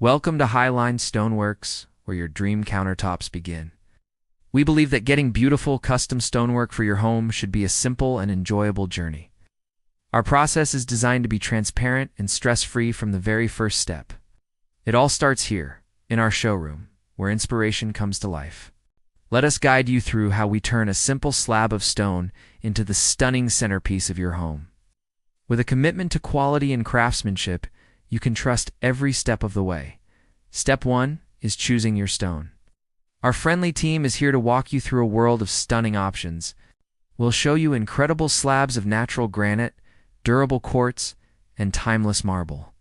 Welcome to Highline Stoneworks, where your dream countertops begin. We believe that getting beautiful custom stonework for your home should be a simple and enjoyable journey. Our process is designed to be transparent and stress-free from the very first step. It all starts here, in our showroom, where inspiration comes to life. Let us guide you through how we turn a simple slab of stone into the stunning centerpiece of your home. With a commitment to quality and craftsmanship, you can trust every step of the way. Step 1 is choosing your stone. Our friendly team is here to walk you through a world of stunning options. We'll show you incredible slabs of natural granite, durable quartz, and timeless marble.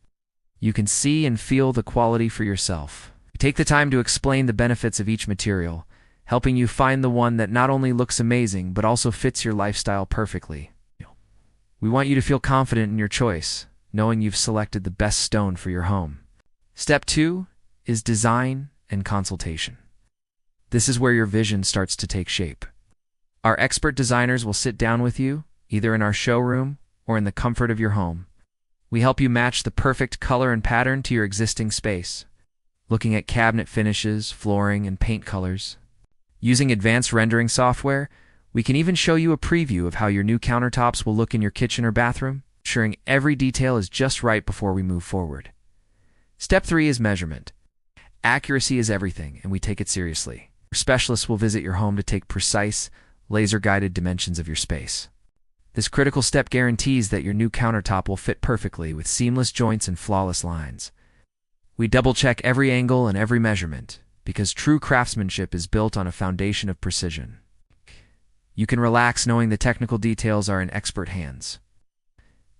You can see and feel the quality for yourself. Take the time to explain the benefits of each material, helping you find the one that not only looks amazing but also fits your lifestyle perfectly. We want you to feel confident in your choice, knowing you've selected the best stone for your home. Step 2 is design and consultation. This is where your vision starts to take shape. Our expert designers will sit down with you, either in our showroom or in the comfort of your home. We help you match the perfect color and pattern to your existing space, looking at cabinet finishes, flooring, and paint colors. Using advanced rendering software, we can even show you a preview of how your new countertops will look in your kitchen or bathroom, ensuring every detail is just right before we move forward. Step 3 is measurement. Accuracy is everything, and we take it seriously. Our specialists will visit your home to take precise, laser-guided dimensions of your space. This critical step guarantees that your new countertop will fit perfectly with seamless joints and flawless lines. We double-check every angle and every measurement, because true craftsmanship is built on a foundation of precision. You can relax knowing the technical details are in expert hands.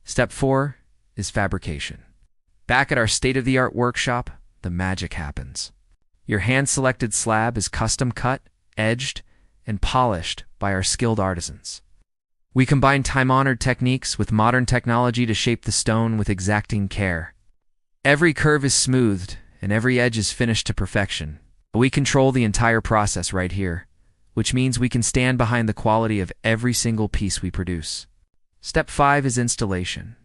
Step 4 is fabrication. Back at our state-of-the-art workshop, the magic happens. Your hand-selected slab is custom cut, edged, and polished by our skilled artisans. We combine time-honored techniques with modern technology to shape the stone with exacting care. Every curve is smoothed, and every edge is finished to perfection. We control the entire process right here, which means we can stand behind the quality of every single piece we produce. Step 5 is installation.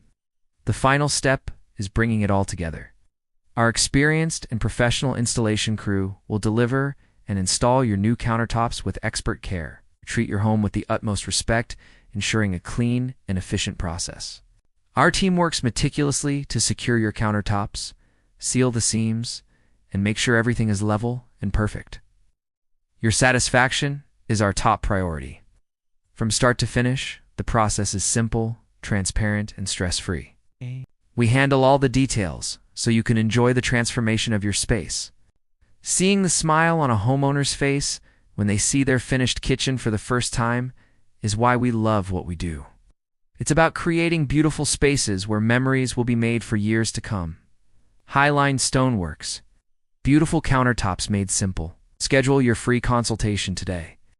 The final step is bringing it all together. Our experienced and professional installation crew will deliver and install your new countertops with expert care. Treat your home with the utmost respect, ensuring a clean and efficient process. Our team works meticulously to secure your countertops, seal the seams, and make sure everything is level and perfect. Your satisfaction is our top priority. From start to finish, the process is simple, transparent, and stress-free. We handle all the details, so you can enjoy the transformation of your space. Seeing the smile on a homeowner's face when they see their finished kitchen for the first time is why we love what we do. It's about creating beautiful spaces where memories will be made for years to come. Highline Stoneworks. Beautiful countertops made simple. Schedule your free consultation today.